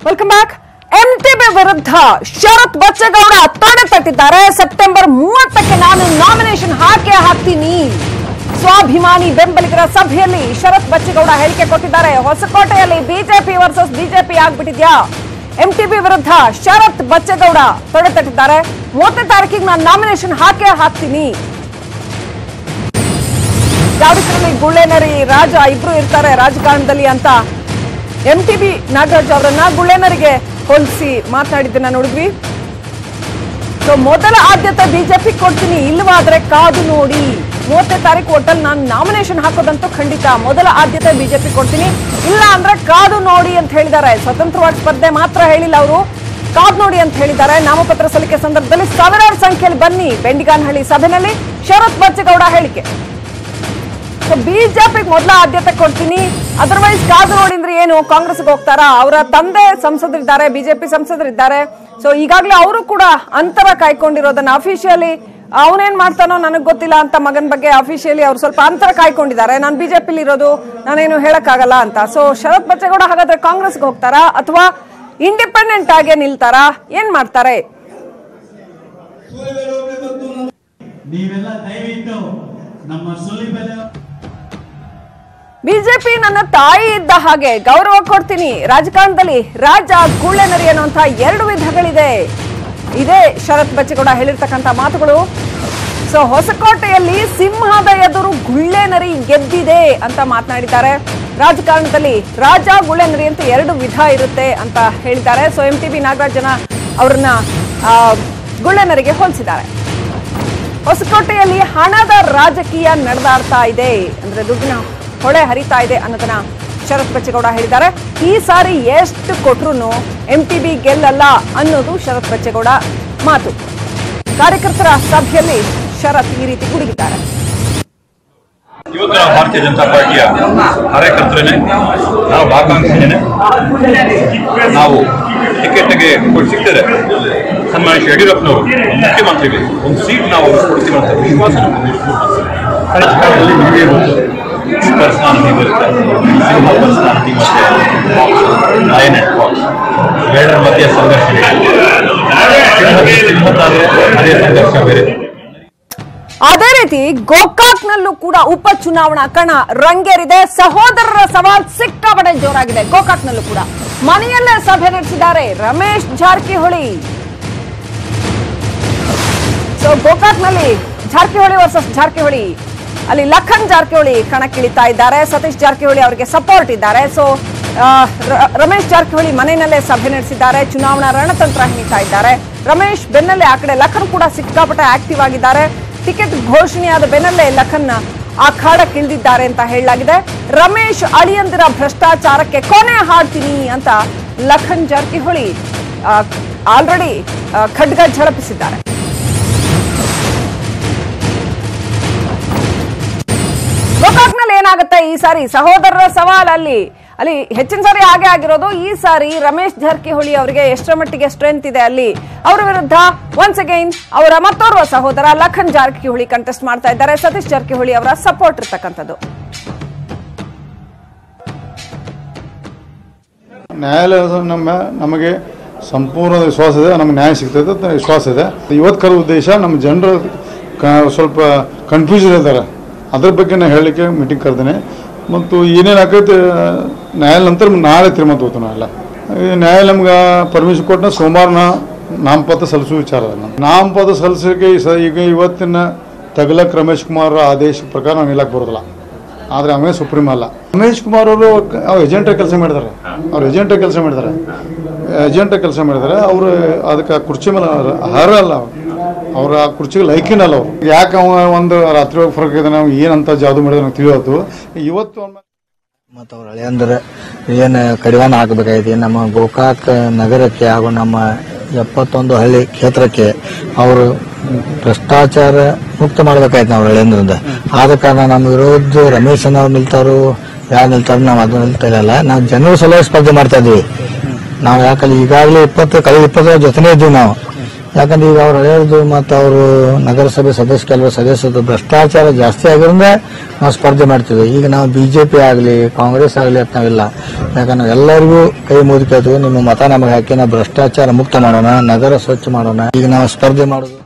Welcome back. MTB ವಿರುದ್ಧ ಶರತ್ ಬಚ್ಚೇಗೌಡ ತೊಡೆ ತಟ್ಟಿದ್ದಾರೆ. September 30ಕ್ಕೆ ನಾನು ನಾಮಿನೇಷನ್ ಹಾಕ್ತೀನಿ. ಸ್ವಾಭಿಮಾನಿ ಬೆಂಬಲಿಗರ ಸಭೆಯಲ್ಲಿ ಶರತ್ ಬಚ್ಚೇಗೌಡ ಹೇಳಿಕೆ ಕೊಟ್ಟಿದ್ದಾರೆ. ಹೊಸಕೋಟೆಯಲ್ಲಿ ಬಿಜೆಪಿ ವರ್ಸಸ್ ಬಿಜೆಪಿ ಆಗ್ಬಿಟ್ಟಿದ್ಯಾ? ಎಂಟಿಬಿ ವಿರುದ್ಧ ಶರತ್ ಬಚ್ಚೇಗೌಡ ತೊಡೆ ತಟ್ಟಿದ್ದಾರೆ. 30ನೇ ತಾರೀಕಿಗೆ ನಾನು ನಾಮಿನೇಷನ್ ಹಾಕ್ತೀನಿ. ಜಾವಡೇಕರಲ್ಲಿ ಗುಳ್ಳೇನರಿ ರಾಜ ಇಬ್ರು ಇರ್ತಾರೆ ರಾಜಕಾರಣದಲ್ಲಿ ಅಂತ ಎಂಟಿಬಿ ನಾಗರಾಜ್ ಅವರನ್ನ ಗುಳ್ಳೇನರಿಗೆ ಹೋಲಿಸಿ ಮಾತನಾಡಿದ್ದನ್ನ ನೋಡಿದ್ವಿ. ಸೊ ಮೊದಲ ಆದ್ಯತೆ ಬಿಜೆಪಿ ಕೊಡ್ತೀನಿ, ಇಲ್ಲವಾದ್ರೆ ಕಾದು ನೋಡಿ. 30ನೇ ತಾರೀಕು ಒಟ್ಟಲ್ಲಿ ನಾನು ನಾಮಿನೇಷನ್ ಹಾಕೋದಂತೂ ಖಂಡಿತ. ಮೊದಲ ಆದ್ಯತೆ ಬಿಜೆಪಿ ಕೊಡ್ತೀನಿ, ಇಲ್ಲ ಅಂದ್ರೆ ಕಾದು ನೋಡಿ ಅಂತ ಹೇಳಿದ್ದಾರೆ. ಸ್ವತಂತ್ರವಾಗಿ ಸ್ಪರ್ಧೆ ಮಾತ್ರ ಹೇಳಿಲ್ಲ, ಅವರು ಕಾದು ನೋಡಿ ಅಂತ ಹೇಳಿದ್ದಾರೆ. ನಾಮಪತ್ರ ಸಲ್ಲಿಕೆ ಸಂದರ್ಭದಲ್ಲಿ ಸಾವಿರಾರು ಸಂಖ್ಯೆಯಲ್ಲಿ ಬನ್ನಿ ಬೆಂಡಿಗಾನಹಳ್ಳಿ ಸಭೆಯಲ್ಲಿ ಶರತ್ ಬಚ್ಚೇಗೌಡ ಹೇಳಿಕೆ. ಬಿಜೆಪಿಗೆ ಮೊದಲ ಆದ್ಯತೆ ಕೊಡ್ತೀನಿ, ಅದರ್ವೈಸ್ ಕಾದು ನೋಡಿ ಅಂದ್ರೆ ಏನು? ಕಾಂಗ್ರೆಸ್ಗೆ ಹೋಗ್ತಾರಾ? ಅವರ ತಂದೆ ಸಂಸದರಿದ್ದಾರೆ, ಬಿಜೆಪಿ ಸಂಸದರಿದ್ದಾರೆ. ಸೊ ಈಗಾಗಲೇ ಅವರು ಕೂಡ ಅಂತರ ಕಾಯ್ಕೊಂಡಿರೋದನ್ನ ಅಫಿಷಿಯಲಿ ಅವನೇನ್ ಮಾಡ್ತಾನೋ ನನಗ್ ಗೊತ್ತಿಲ್ಲ ಅಂತ ಮಗನ ಬಗ್ಗೆ ಅಫಿಷಿಯಲಿ ಅವ್ರು ಸ್ವಲ್ಪ ಅಂತರ ಕಾಯ್ಕೊಂಡಿದ್ದಾರೆ. ನಾನು ಬಿಜೆಪಿಲಿ ಇರೋದು, ನಾನೇನು ಹೇಳಕ್ಕಾಗಲ್ಲ ಅಂತ. ಸೊ ಶರತ್ ಬಚ್ಚೇಗೌಡ ಹಾಗಾದ್ರೆ ಕಾಂಗ್ರೆಸ್ಗೆ ಹೋಗ್ತಾರಾ ಅಥವಾ ಇಂಡಿಪೆಂಡೆಂಟ್ ಆಗಿ ನಿಲ್ತಾರಾ? ಏನ್ ಮಾಡ್ತಾರೆ? ಬಿಜೆಪಿ ನನ್ನ ತಾಯಿ ಇದ್ದ ಹಾಗೆ ಗೌರವ ಕೊಡ್ತೀನಿ. ರಾಜಕಾರಣದಲ್ಲಿ ರಾಜ ಗುಳ್ಳೆನರಿ ಅನ್ನುವಂತ ಎರಡು ವಿಧಗಳಿದೆ. ಇದೇ ಶರತ್ ಬಚ್ಚೇಗೌಡ ಹೇಳಿರ್ತಕ್ಕಂಥ ಮಾತುಗಳು. ಸೊ ಹೊಸಕೋಟೆಯಲ್ಲಿ ಸಿಂಹದ ಎದುರು ಗುಳ್ಳೆನರಿ ಗೆದ್ದಿದೆ ಅಂತ ಮಾತನಾಡಿದ್ದಾರೆ. ರಾಜಕಾರಣದಲ್ಲಿ ರಾಜ ಗುಳ್ಳೆನರಿ ಅಂತ ಎರಡು ವಿಧ ಇರುತ್ತೆ ಅಂತ ಹೇಳಿದ್ದಾರೆ. ಸೊ ಎಂಟಿಬಿ ನಾಗರಾಜನ ಅವ್ರನ್ನ ಗುಳ್ಳೆನರಿಗೆ ಹೋಲಿಸಿದ್ದಾರೆ. ಹೊಸಕೋಟೆಯಲ್ಲಿ ಹಣದ ರಾಜಕೀಯ ನಡೆದಾಡ್ತಾ ಇದೆ, ಅಂದ್ರೆ ದುಡ್ಡಿನ ಹೊಳೆ ಹರಿತಾ ಇದೆ ಅನ್ನೋದನ್ನ ಶರತ್ ಬಚ್ಚೇಗೌಡ ಹೇಳಿದ್ದಾರೆ. ಈ ಸಾರಿ ಎಷ್ಟು ಕೊಟ್ರು ಎಂಟಿಬಿ ಗೆಲ್ಲಲ್ಲ ಅನ್ನೋದು ಶರತ್ ಬಚ್ಚೇಗೌಡ ಮಾತು. ಕಾರ್ಯಕರ್ತರ ಸಭೆಯಲ್ಲಿ ಶರತ್ ಈ ರೀತಿ ಗುಡುಗಿದ್ದಾರೆ. ಇವತ್ತು ನಾವು ಭಾರತೀಯ ಜನತಾ ಪಾರ್ಟಿಯ ಕಾರ್ಯಕರ್ತರೇನೆ, ನಾವು ಆಕಾಂಕ್ಷಿನೇ, ನಾವು ಟಿಕೆಟ್ಗೆ ಸಿಗ್ತದೆ. ಸನ್ಮಾನ್ಯ ಯಡಿಯೂರಪ್ಪನವರು ಮುಖ್ಯಮಂತ್ರಿಗೆ ಒಂದು ಸೀಟ್ ನಾವು ಕೊಡ್ತೀವಿ ಅಂತ ವಿಶ್ವಾಸ ರಾಜಕಾರಣದಲ್ಲಿ ನಿಮಗೆ ಪರ್ಸನಾಲಿಟಿ ಬರುತ್ತೆ. ಸಿನಿಮಾ ಪರ್ಸನಾಲಿಟಿ ಮತ್ತೆ ಲಯನ್ ಅಂಡ್ ಫಾಕ್ಸ್ ಎರಡರ ಮಧ್ಯೆ ಸಂಘರ್ಷ ಇದೆ. ಅದೇ ಸಂಘರ್ಷ ಬೇರೆ. ಅದೇ ರೀತಿ ಗೋಕಾಕ್ನಲ್ಲೂ ಕೂಡ ಉಪಚುನಾವಣಾ ಕಣ ರಂಗೇರಿದೆ. ಸಹೋದರರ ಸವಾಲ್ ಸಿಕ್ಕಾಪಟ್ಟೆ ಜೋರಾಗಿದೆ. ಗೋಕಾಕ್ನಲ್ಲೂ ಕೂಡ ಮನೆಯಲ್ಲೇ ಸಭೆ ನಡೆಸಿದ್ದಾರೆ ರಮೇಶ್ ಜಾರಕಿಹೊಳಿ. ಸೊ ಗೋಕಾಕ್ನಲ್ಲಿ ಜಾರಕಿಹೊಳಿ ವರ್ಸಸ್ ಜಾರಕಿಹೊಳಿ, ಅಲ್ಲಿ ಲಖನ್ ಜಾರಕಿಹೊಳಿ ಕಣಕ್ಕಿಳಿತಾ ಇದ್ದಾರೆ. ಸತೀಶ್ ಜಾರಕಿಹೊಳಿ ಅವರಿಗೆ ಸಪೋರ್ಟ್ ಇದ್ದಾರೆ. ಸೊ ರಮೇಶ್ ಜಾರಕಿಹೊಳಿ ಮನೆಯಲ್ಲೇ ಸಭೆ ನಡೆಸಿದ್ದಾರೆ. ಚುನಾವಣಾ ರಣತಂತ್ರ ಹೆಣಿತಾ ಇದ್ದಾರೆ. ರಮೇಶ್ ಬೆನ್ನಲ್ಲೇ ಆ ಕಡೆ ಲಖನ್ ಕೂಡ ಸಿಕ್ಕಾಪಟ್ಟೆ ಆಕ್ಟಿವ್ ಆಗಿದ್ದಾರೆ. ಟಿಕೆಟ್ ಘೋಷಣೆಯಾದ ಬೆನ್ನಲ್ಲೇ ಲಖನ್ ಅಖಾಡಕ್ಕಿಳಿದಿದ್ದಾರೆ ಅಂತ ಹೇಳಲಾಗಿದೆ. ರಮೇಶ್ ಅಳಿಯಂದಿರ ಭ್ರಷ್ಟಾಚಾರಕ್ಕೆ ಕೊನೆ ಹಾಡ್ತೀನಿ ಅಂತ ಲಖನ್ ಜಾರಕಿಹೊಳಿ ಆಲ್ರೆಡಿ ಖಡ್ಗ ಝಳಪಿಸಿದ್ದಾರೆ. ಗೋಕಾಕ್ನಲ್ಲಿ ಏನಾಗುತ್ತೆ ಈ ಸಾರಿ? ಸಹೋದರರ ಸವಾಲ್ ಅಲ್ಲಿ ಹೆಚ್ಚಿನ ಸಾರಿ ಹಾಗೆ ಆಗಿರೋದು. ಈ ಸಾರಿ ರಮೇಶ್ ಜಾರಕಿಹೊಳಿ ಅವರಿಗೆ ಎಷ್ಟರ ಮಟ್ಟಿಗೆ ಸ್ಟ್ರೆಂತ್ ಇದೆ ಅಲ್ಲಿ, ಅವರ ವಿರುದ್ಧ ಒನ್ಸ್ ಅಗೈನ್ ಅವರ ಮತ್ತೋರ್ವ ಸಹೋದರ ಲಖನ್ ಜಾರಕಿಹೊಳಿ ಕಂಟೆಸ್ಟ್ ಮಾಡ್ತಾ ಇದ್ದಾರೆ. ಸತೀಶ್ ಜಾರಕಿಹೊಳಿ ಅವರ ಸಪೋರ್ಟ್ ಇರ್ತಕ್ಕಂಥದ್ದು. ನ್ಯಾಯಾಲಯದ ನಮಗೆ ಸಂಪೂರ್ಣ ವಿಶ್ವಾಸ ಇದೆ, ನಮಗೆ ನ್ಯಾಯ ಸಿಗ್ತದೆ ಅಂತ ವಿಶ್ವಾಸ ಇದೆ. ಇವತ್ತು ಕರೋ ಉದ್ದೇಶ ನಮ್ಮ ಜನರು ಸ್ವಲ್ಪ ಕನ್ಫ್ಯೂಷನ್ ಇದ್ದಾರೆ, ಅದ್ರ ಬಗ್ಗೆ ನಾನು ಹೇಳಲಿಕ್ಕೆ ಮೀಟಿಂಗ್ ಕರೆದೇನೆ. ಮತ್ತು ಏನೇನು ಆಕೈತೆ ನ್ಯಾಯಾಲಯ ನಂತರ ನಾಳೆ ತೀರ್ಮಾನ ತಗೋತಾನೆ. ಎಲ್ಲ ನ್ಯಾಯಾಲಯ ನಮ್ಗೆ ಪರ್ಮಿಷನ್ ಕೊಟ್ಟು ಸೋಮವಾರ ನಾಮಪತ್ರ ಸಲ್ಲಿಸುವ ವಿಚಾರ ಅದ. ನಾಮಪತ್ರ ಸಲ್ಲಿಸೋಕೆ ಈಗ ಇವತ್ತಿನ ತಗಲಕ್ ರಮೇಶ್ ಕುಮಾರ್ ಆದೇಶ ಪ್ರಕಾರ ನಾವು ನಿಲ್ಲಕ್ಕೆ ಬರೋದಿಲ್ಲ. ಆದರೆ ಅವೇ ಸುಪ್ರೀಂ ಅಲ್ಲ. ರಮೇಶ್ ಕುಮಾರ್ ಅವರು ಏಜೆಂಟಾಗಿ ಕೆಲಸ ಮಾಡಿದ್ದಾರೆ. ಕೆಲಸ ಮಾಡಿದ್ದಾರೆ. ಅವರು ಅದಕ್ಕೆ ಕುರ್ಚಿ ಮೇಲೆ ಅರ್ಹರಲ್ಲ, ಅವ್ರ ಆ ಕುರ್ಚಿಗೆ ಲೈಕಿನಲ್ಲ ಅವರು. ಯಾಕೆ ಒಂದು ರಾತ್ರಿ ಫರಕ್ ಇದೆ, ನಾವು ಏನಂತ ಜಾದು ಮಾಡಿದ್ರೆ ನಾವು ತಿಳಿಯೋದು. ಇವತ್ತು ಮತ್ತು ಅವ್ರ ಹಳೆಯಂದ್ರೆ ಏನು ಕಡಿವಾಣ ಹಾಕಬೇಕಾಗಿದೆ ನಮ್ಮ ಗೋಕಾಕ್ ನಗರಕ್ಕೆ ಹಾಗೂ ನಮ್ಮ 71 ಹಳ್ಳಿ ಕ್ಷೇತ್ರಕ್ಕೆ ಅವರು ಭ್ರಷ್ಟಾಚಾರ ಮುಕ್ತ ಮಾಡ್ಬೇಕಾಯ್ತು ನಾವು ಹಳೆಯಂದ್ರಿಂದ. ಆದ ಕಾರಣ ನಮ್ಮ ವಿರೋಧ ರಮೇಶ್ ಅವ್ರು ನಿಲ್ತಾರು, ಯಾರು ನಿಲ್ತಾರೋ ನಾವು ಅದು ನಿಲ್ತಾ ಇಲ್ಲ. ನಾವು ಜನರ ಸಲುವಾಗಿ ಸ್ಪರ್ಧೆ ಮಾಡ್ತಾ ಇದ್ವಿ. ನಾವು ಯಾಕಂದ್ರೆ ಈಗಾಗಲೇ ಕಳೆದ 20 ಜೊತೆನೇ ಇದ್ದೀವಿ ನಾವು. ಯಾಕಂದ್ರೆ ಈಗ ಅವ್ರು ಹಳೆಯದು ಮತ್ತು ಅವರು ನಗರಸಭೆ ಕೆಲವು ಸದಸ್ಯರು ಭ್ರಷ್ಟಾಚಾರ ಜಾಸ್ತಿ ಆಗಿರೋದ್ರಿಂದ ನಾವು ಸ್ಪರ್ಧೆ ಮಾಡ್ತಿದ್ವಿ. ಈಗ ನಾವು ಬಿಜೆಪಿ ಆಗಲಿ ಕಾಂಗ್ರೆಸ್ ಆಗಲಿ ಅಂತ ನಾವಿಲ್ಲ. ಯಾಕಂದ್ರೆ ಎಲ್ಲರಿಗೂ ಕೈ ಮುಗಿದು ನಿಮ್ಮ ಮತ ನಮಗೆ ಹಾಕಿ ನಾವು ಭ್ರಷ್ಟಾಚಾರ ಮುಕ್ತ ಮಾಡೋಣ, ನಗರ ಸ್ವಚ್ಛ ಮಾಡೋಣ. ಈಗ ನಾವು ಸ್ಪರ್ಧೆ ಮಾಡೋದು